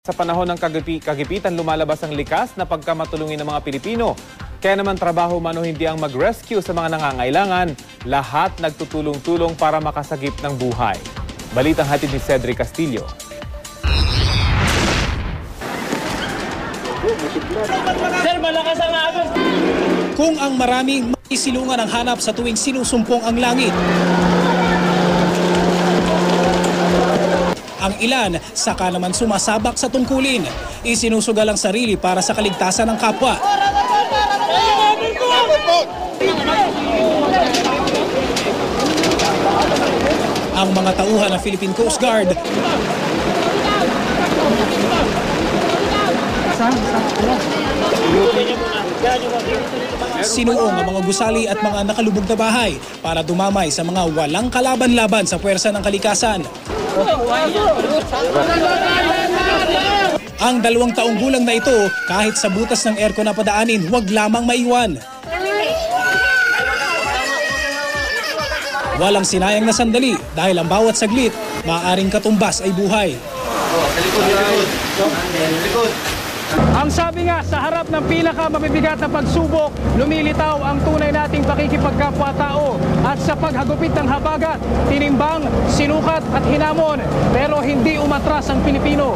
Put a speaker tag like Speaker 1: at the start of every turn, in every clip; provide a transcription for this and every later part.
Speaker 1: Sa panahon ng kagipitan, lumalabas ang likas na pagkamatulungin ng mga Pilipino. Kaya naman trabaho man o hindi ang mag-rescue sa mga nangangailangan, lahat nagtutulong-tulong para makasagip ng buhay. Balitang hatid ni Cedric Castillo.
Speaker 2: Sir, malakas ang agos!
Speaker 3: Kung ang maraming maisilungan ang hanap sa tuwing sinusumpong ang langit, ang ilan saka naman sumasabak sa tungkulin. Isinusugal ang sarili para sa kaligtasan ng kapwa. Ang mga tauhan ng Philippine Coast Guard sinuong ang mga gusali at mga nakalubog na bahay para dumamay sa mga walang kalaban-laban sa puwersa ng kalikasan. Ang 2 taong gulang na ito, kahit sa butas ng aircon na padaanin, huwag lamang maiwan. Walang sinayang na sandali dahil ang bawat saglit, maaaring katumbas ay buhay.
Speaker 2: Ang sabi nga, sa harap ng pinakamabibigat na pagsubok, lumilitaw ang tunay nating pakikipagkapwa-tao. At sa paghagupit ng habagat, tinimbang, sinukat at hinamon, pero hindi umatras ang Pilipino.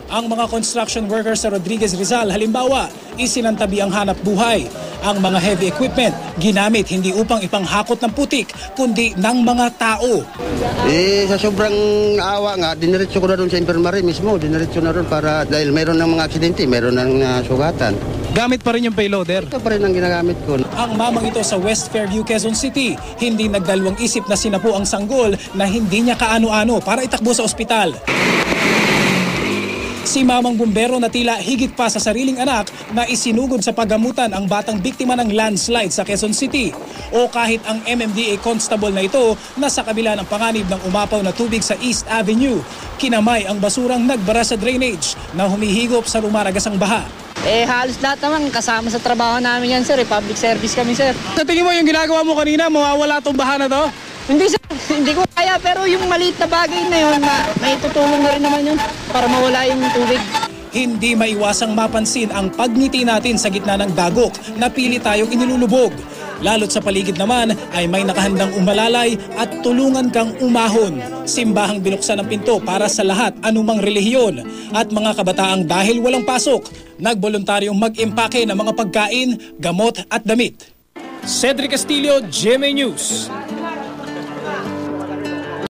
Speaker 2: Ang mga construction workers sa Rodriguez Rizal, halimbawa, isinantabi ang hanap buhay. Ang mga heavy equipment, ginamit hindi upang ipanghakot ng putik, kundi ng mga tao.
Speaker 4: Sa sobrang awa nga, diniretso ko na doon sa infirmary mismo. Diniretso na doon para, dahil mayroon ng mga aksidente, mayroon ng sugatan.
Speaker 3: Gamit pa rin yung payloader?
Speaker 4: Ito pa rin ang ginagamit ko.
Speaker 3: Ang mamang ito sa West Fairview, Quezon City, hindi nagdalawang isip na sinapu ang sanggol na hindi niya kaano-ano para itakbo sa ospital. Si mamang bumbero na tila higit pa sa sariling anak na isinugod sa paggamutan ang batang biktima ng landslide sa Quezon City. O kahit ang MMDA constable na ito na sa kabila ng panganib ng umapaw na tubig sa East Avenue, kinamay ang basurang nagbara sa drainage na humihigop sa rumaragasang baha.
Speaker 5: Halos lahat naman kasama sa trabaho namin yan, sir. Public service kami, sir.
Speaker 2: Sa tingin mo yung ginagawa mo kanina, mawawala itong baha na to?
Speaker 5: Hindi, sir. Hindi ko kaya, pero yung maliit na bagay na yun, may tutulong na rin naman yun para mawala yung tubig.
Speaker 3: Hindi maiwasang mapansin ang pagngiti natin sa gitna ng dagok na pili tayong inilulubog. Lalo't sa paligid naman ay may nakahandang umalalay at tulungan kang umahon. Simbahang binuksan ang pinto para sa lahat anumang relihiyon at mga kabataang dahil walang pasok, nagboluntaryong mag-impake ng mga pagkain, gamot at damit. Cedric Castillo, GMA News.